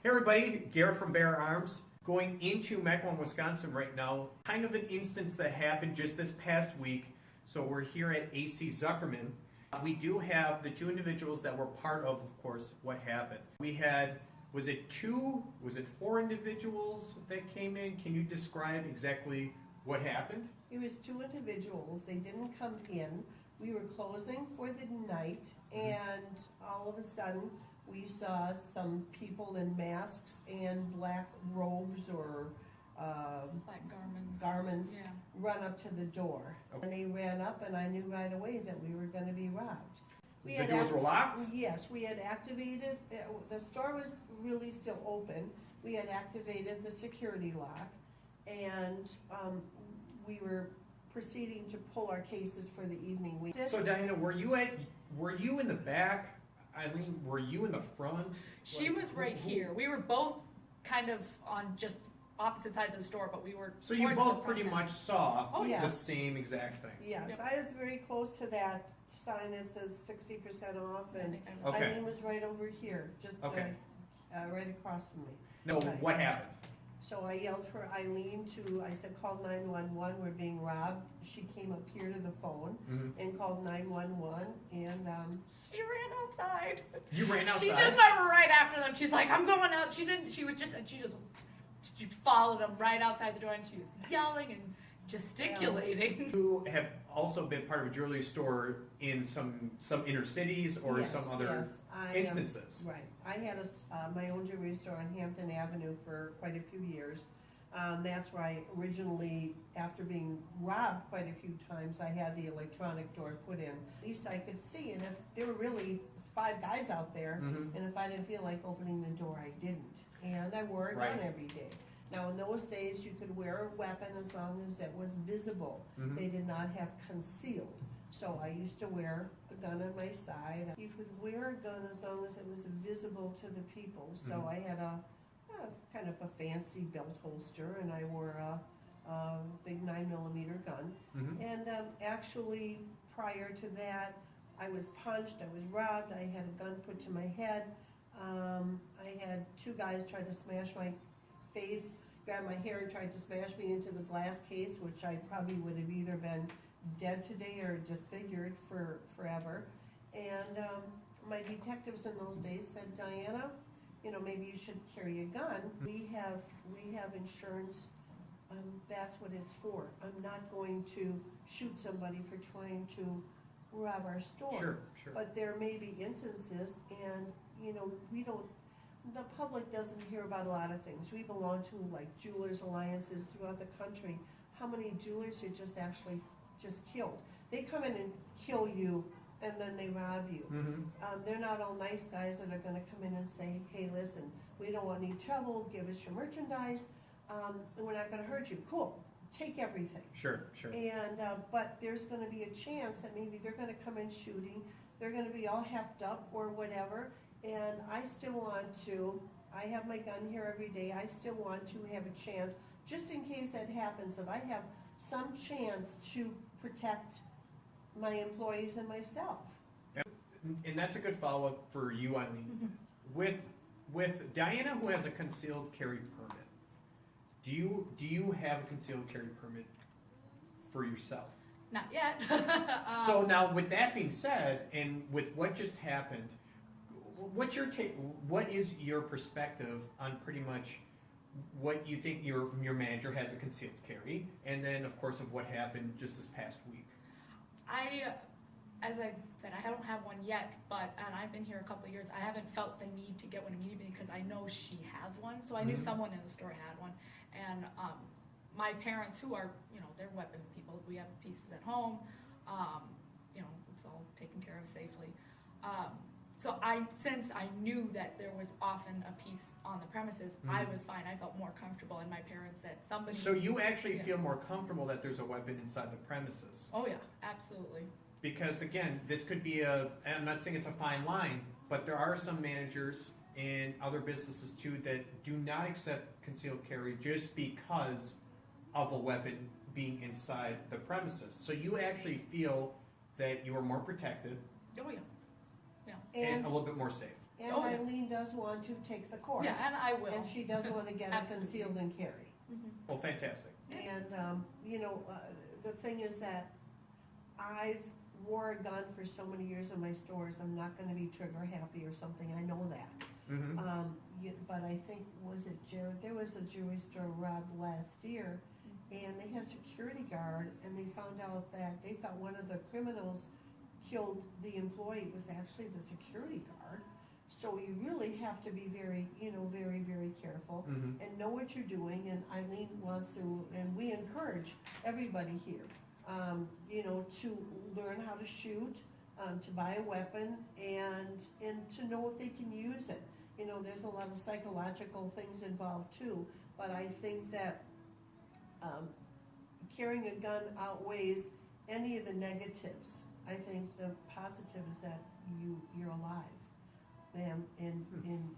Hey everybody, Garrett from Bear Arms. Going into Mequon, Wisconsin right now. Kind of an instance that happened just this past week. So we're here at AC Zuckerman. We do have the two individuals that were part of course, what happened. We had, was it four individuals that came in? Can you describe exactly what happened? It was two individuals. They didn't come in. We were closing for the night, and all of a sudden, we saw some people in masks and black robes or black garments Yeah. run up to the door. Okay. And they ran up, and I knew right away that we were going to be robbed. The doors were locked? Yes, we had activated, the store was really still open. We had activated the security lock, and we were proceeding to pull our cases for the evening. So Diana, were you in the back? Eileen, were you in the front? She was right here. We were both kind of on just opposite sides of the store, but we were. So you both pretty much saw Oh, yeah. the same exact thing. Yes, Yep. I was very close to that sign that says 60% off, and Okay. Eileen was right over here, just Okay. right across from me. No, Right. what happened? So I yelled for Eileen I said, call 911, we're being robbed. She came up here to the phone and called 911, and She ran outside. You ran outside? She just went right after them. She's like, I'm going out. She followed them right outside the door, and she was yelling and gesticulating. You have also been part of a jewelry store in some inner cities or yes, some other yes, instances. Right. I had my own jewelry store on Hampton Avenue for quite a few years. That's where I originally, after being robbed quite a few times, I had the electronic door put in. At least I could see, and if there were really 5 guys out there, and if I didn't feel like opening the door, I didn't. And I wore a gun every day. Now, in those days, you could wear a weapon as long as it was visible. They did not have concealed. So I used to wear a gun on my side. You could wear a gun as long as it was visible to the people. So I had a kind of a fancy belt holster, and I wore a big 9mm gun. And actually, prior to that, I was punched, I was robbed, I had a gun put to my head. I had 2 guys try to smash my face, grab my hair, and tried to smash me into the glass case, which I probably would have either been dead today or disfigured for forever. And my detectives in those days said, Diana, maybe you should carry a gun. We have insurance. That's what it's for. I'm not going to shoot somebody for trying to rob our store. Sure. But there may be instances, and the public doesn't hear about a lot of things. We belong to like Jewelers Alliances throughout the country. How many jewelers are just killed? They come in and kill you, and then they rob you. They're not all nice guys that are going to come in and say, hey, listen, we don't want any trouble, give us your merchandise, and we're not going to hurt you. Cool, take everything. Sure. And but there's going to be a chance that maybe they're going to come in shooting, they're going to be all hepped up or whatever, and I still want to, I have my gun here every day, I still want to have a chance, just in case that happens, that I have some chance to protect my employees and myself. And that's a good follow-up for you, Eileen. With Diana, who has a concealed carry permit, do you have a concealed carry permit for yourself? Not yet. So now, with that being said, and with what just happened, what's your take? What is your perspective on pretty much what you think your manager has a concealed carry, and then of course of what happened just this past week? As I said, I don't have one yet, and I've been here a couple of years. I haven't felt the need to get one immediately because I know she has one. So I knew someone in the store had one, and my parents, who are they're weapon people, we have pieces at home. It's all taken care of safely. So since I knew that there was often a piece on the premises, I was fine. I felt more comfortable, and my parents said somebody. So you actually feel more comfortable that there's a weapon inside the premises? Oh yeah, absolutely. Because again, this could be and I'm not saying it's a fine line, but there are some managers in other businesses too that do not accept concealed carry just because of a weapon being inside the premises. So you actually feel that you are more protected Oh yeah. and a little bit more safe. And Oh, yeah. Eileen does want to take the course. Yeah, and I will. And she does want to get a Absolutely. concealed and carry. Mhm. Well, fantastic. And, the thing is that I've wore a gun for so many years in my stores, I'm not gonna be trigger happy or something, I know that. Mm-hmm. But I think, was it Jared, there was a jewelry store robbed last year, and they had a security guard, and they found out that they thought one of the criminals killed the employee, it was actually the security guard. So you really have to be very, very, very careful Mm-hmm. and know what you're doing, and Eileen wants to, and we encourage everybody here, to learn how to shoot, to buy a weapon, and to know if they can use it. There's a lot of psychological things involved too, but I think that carrying a gun outweighs any of the negatives. I think the positive is that you're alive, and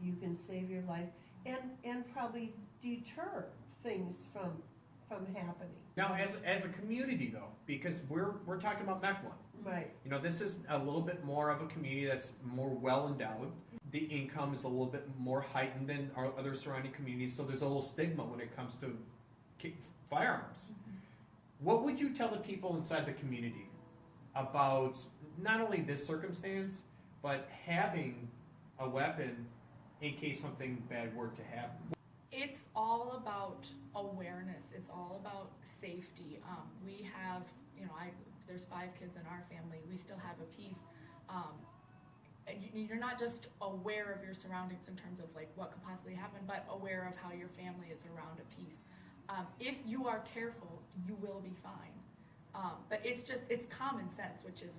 you can save your life, and probably deter things from happening. Now, as a community though, because we're talking about Mequon. Right. This is a little bit more of a community that's more well endowed. The income is a little bit more heightened than our other surrounding communities, so there's a little stigma when it comes to firearms. What would you tell the people inside the community about not only this circumstance, but having a weapon in case something bad were to happen? It's all about awareness. It's all about safety. We have, there's 5 kids in our family. We still have a piece. And you're not just aware of your surroundings in terms of like what could possibly happen, but aware of how your family is around a piece. If you are careful, you will be fine. But it's common sense, which is,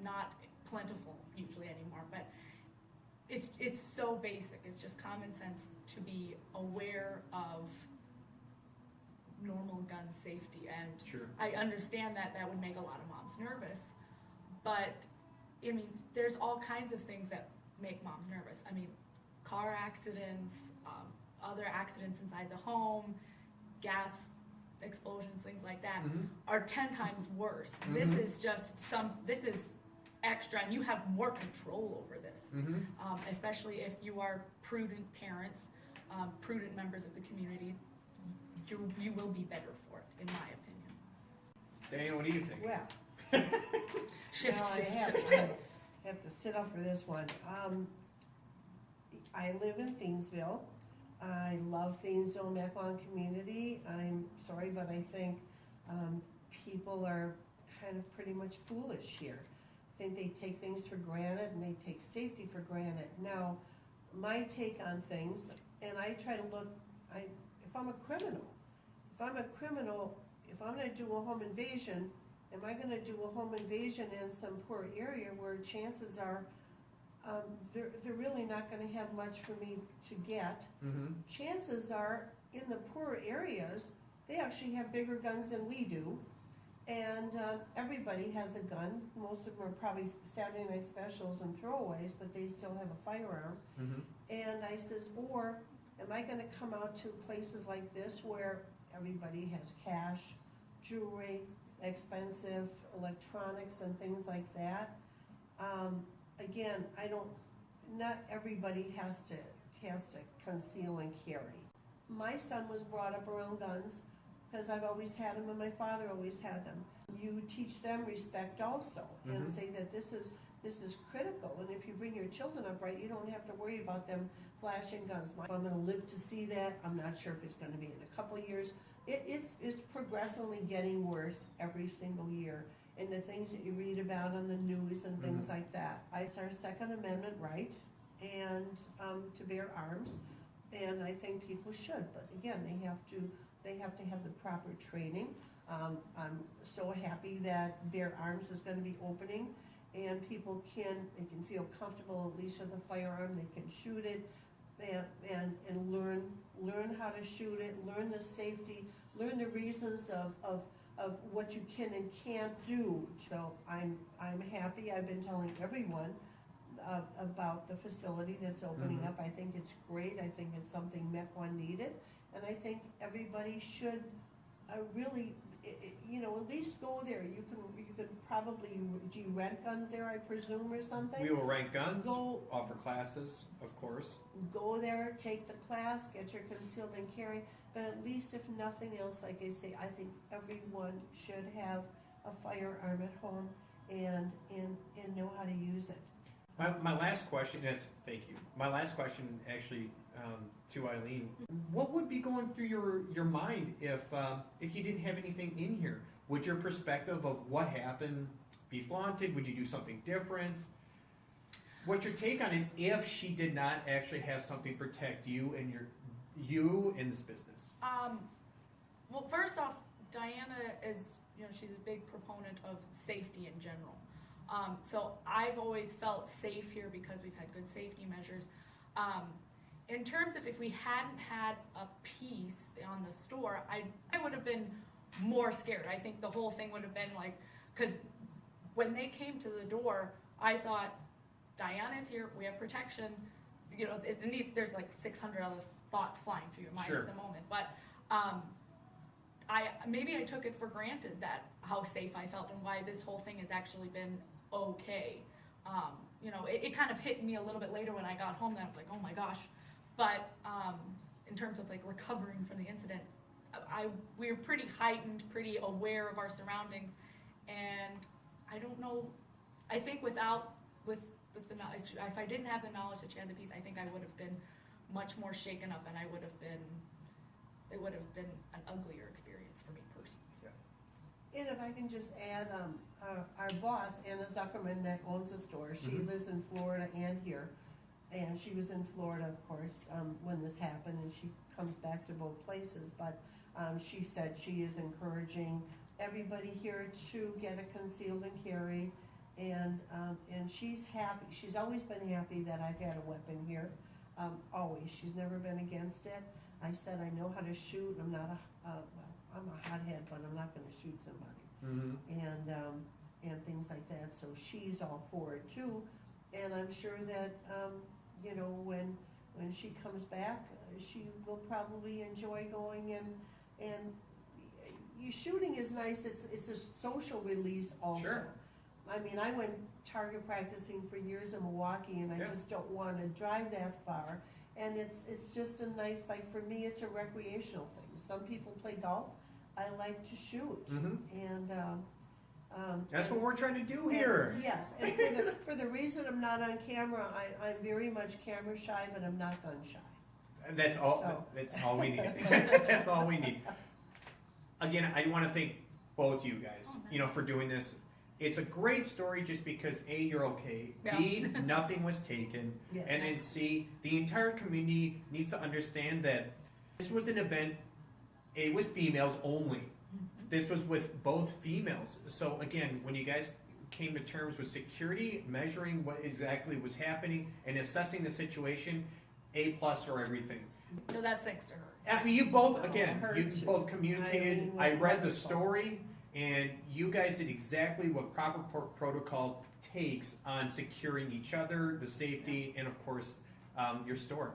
not plentiful usually anymore, but it's so basic. It's just common sense to be aware of normal gun safety. And Sure. I understand that would make a lot of moms nervous, but there's all kinds of things that make moms nervous. Car accidents, other accidents inside the home, gas explosions, things like that, Mhm. are 10 times worse. Mhm. This is extra, and you have more control over this, Mm-hmm. especially if you are prudent parents, prudent members of the community. You will be better for it, in my opinion. Daniel, what do you think? Well, Shift, now shift. I have to sit up for this one. I live in Thiensville. I love Thiensville, Mequon community. I'm sorry, but I think people are kind of pretty much foolish here. I think they take things for granted, and they take safety for granted. Now, my take on things, and I try to look, if I'm a criminal, if I'm gonna do a home invasion, am I gonna do a home invasion in some poor area where chances are they're really not gonna have much for me to get? Mm-hmm. Chances are, in the poorer areas, they actually have bigger guns than we do, and everybody has a gun. Most of them are probably Saturday night specials and throwaways, but they still have a firearm. Mm-hmm. And I says, or am I gonna come out to places like this where everybody has cash, jewelry, expensive electronics and things like that? Again, not everybody has to conceal and carry. My son was brought up around guns because I've always had them, and my father always had them. You teach them respect also, and Mhm. say that this is critical, and if you bring your children up right, you don't have to worry about them flashing guns. If I'm gonna live to see that, I'm not sure if it's gonna be in a couple of years. It's progressively getting worse every single year, and the things that you read about on the news and things like that. It's our Second Amendment right, and to bear arms, and I think people should, but again, they have to have the proper training. I'm so happy that Bear Arms is gonna be opening, and people can feel comfortable at least with a firearm, they can shoot it, and learn how to shoot it, learn the safety, learn the reasons of what you can and can't do. So I'm happy. I've been telling everyone about the facility that's opening Mhm. up. I think it's great. I think it's something Mequon needed, and I think everybody should really you know, at least go there. You can probably, do you rent guns there, I presume, or something? We will rent guns, Go- offer classes, of course. Go there, take the class, get your concealed and carry, but at least if nothing else, like I say, I think everyone should have a firearm at home and know how to use it. My last question, thank you. My last question actually to Eileen, what would be going through your mind if you didn't have anything in here? Would your perspective of what happened be flaunted? Would you do something different? What's your take on it if she did not actually have something protect you and you in this business? Well, first off, Diana is, you know, she's a big proponent of safety in general. So I've always felt safe here because we've had good safety measures. In terms of if we hadn't had a piece on the store, I would have been more scared. I think the whole thing would have been like, because when they came to the door, I thought, Diana's here, we have protection. You know, there's like 600 other thoughts flying through your mind at the moment. But maybe I took it for granted that how safe I felt and why this whole thing has actually been okay. You know, it kind of hit me a little bit later when I got home that I was like, oh my gosh. But in terms of like recovering from the incident, we were pretty heightened, pretty aware of our surroundings, and I don't know. I think with the knowledge, if I didn't have the knowledge that she had the piece, I think I would have been much more shaken up, and it would have been an uglier experience for me personally. Yeah. And if I can just add, our boss, Anna Zuckerman, that owns the store, she lives in Florida and here. And she was in Florida, of course, when this happened, and she comes back to both places. But she said she is encouraging everybody here to get a concealed and carry. And she's happy. She's always been happy that I've had a weapon here. Always. She's never been against it. I said I know how to shoot. I'm not I'm a hothead, but I'm not going to shoot somebody. And things like that. So she's all for it too. And I'm sure that you know, when she comes back, she will probably enjoy going and shooting is nice. It's a social release also. Sure. I mean, I went target practicing for years in Milwaukee, and I just don't want to drive that far. And it's just a nice, like for me, it's a recreational thing. Some people play golf. I like to shoot, and that's what we're trying to do here. Yes, and for the reason I'm not on camera, I'm very much camera shy, but I'm not gun shy. That's all. So. That's all we need. That's all we need. Again, I want to thank both you guys, you know, for doing this. It's a great story just because A, you're okay, B, nothing was taken, and then C, the entire community needs to understand that this was an event, it was females only. This was with both females. So again, when you guys came to terms with security, measuring what exactly was happening, and assessing the situation, A+ for everything. So that's thanks to her. I mean, you both, again, her you too. both communicated. Eileen was I read the wonderful. story, and you guys did exactly what proper protocol takes on securing each other, the safety, and of course, your store.